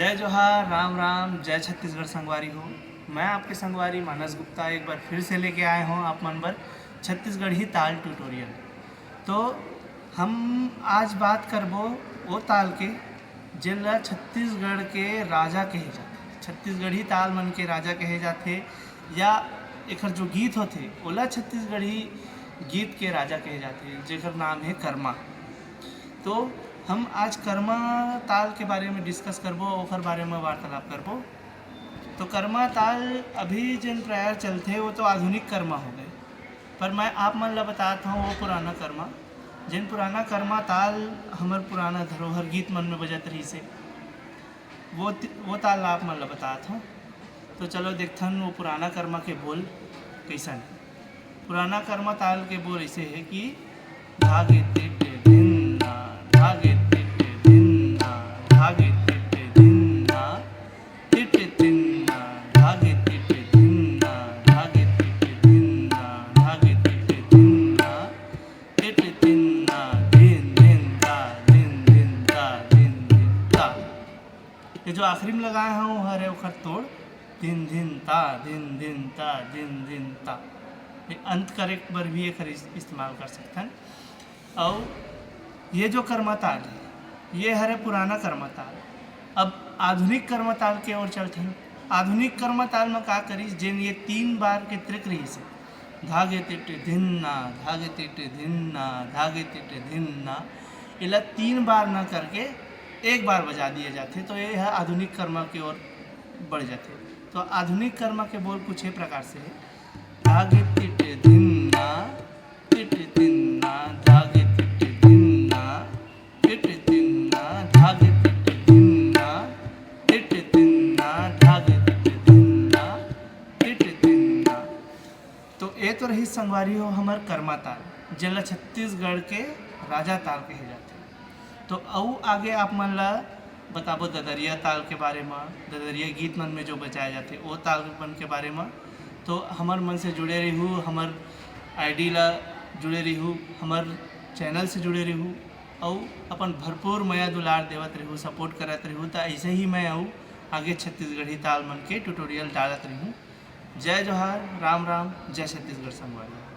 जय जोहार, राम राम, जय छत्तीसगढ़ संगवारी हो। मैं आपके संगवारी मानस गुप्ता एक बार फिर से लेके आए हूँ आप मन पर छत्तीसगढ़ी ताल ट्यूटोरियल। तो हम आज बात करबो वो ताल के जिला छत्तीसगढ़ के राजा कहे जाते, छत्तीसगढ़ी ताल मन के राजा कहे जाते, या एकर जो गीत होते ओला छत्तीसगढ़ी गीत के राजा कहे जाते, जेकर नाम है कर्मा। तो हम आज कर्मा ताल के बारे में डिस्कस करबो, ओकर बारे में वार्तालाप करबो। तो कर्मा ताल अभी जिन प्रयास चलते वो तो आधुनिक कर्मा हो गए, पर मैं आप मन ला बताता हूँ वो पुराना कर्मा, जिन पुराना कर्मा ताल हमार पुराना धरोहर गीत मन में बजत रही से वो ताल आप मन ला बताता हूँ। तो चलो देखथन वो पुराना कर्मा के बोल कैसन। पुराना कर्मा ताल के बोल ऐसे है कि धागे तिटे धिन्ना, धागे तिटे धिन्ना, धागे तिटे धिन्ना, तिटे तिन्ना, धागे तिटे धिन्ना, धागे तिटे धिन्ना, धागे तिटे धिन्ना, तिटे तिन्ना, धिन धिन ता, धिन धिन ता, धिन धिन ता। ये जो आखिरी में लगाए हैं वो हरे उखर तोड़ धिन धिन ता, धिन धिन ता, धिन धिन ता। अंत करेक्ट पर भी एक इस्तेमाल कर सकते हैं। और ये जो कर्मा ताल है ये हरे पुराना कर्मा ताल। अब आधुनिक कर्मा ताल के ओर चलते हैं। आधुनिक कर्मा ताल में का करी जिन ये 3 बार के त्रिक रही से धागे तिटे धिन्ना, धागे तिटे धिन्ना, धागे तिटे धिन्ना, इला 3 बार ना करके 1 बार बजा दिए जाते, तो ये है आधुनिक कर्मा की ओर बढ़ जाते। तो आधुनिक कर्मा के बोल कुछ ही प्रकार से है। धागे तिटे धिन्ना, तिटे तिन्ना, धागे तिटे धिन्ना, तिटे तिन्ना, धागे तिटे धिन्ना, तिटे तिन्ना, धागे तिटे धिन्ना, तिटे तिन्ना। तो ये तो रही संगवारी हो हमार कर्मा ताल, जिला छत्तीसगढ़ के राजा ताल कहे जाते। तो अऊ आगे आप मन ला बताबो ददरिया ताल के बारे में, ददरिया गीत मन में जो बजाए जाते वो ताल मन के बारे में। तो हमार मन से जुड़े रहू, हमार आईडी ला जुड़े रहू, हमार चैनल से जुड़े रहू, और अपन भरपूर मया दुलार देवत रहू, सपोर्ट करत रहू। तो ऐसे ही मैं आऊँ आगे छत्तीसगढ़ी ताल मन के ट्यूटोरियल डालत रहूँ। जय जोहार, राम राम, जय छत्तीसगढ़ संगवारी।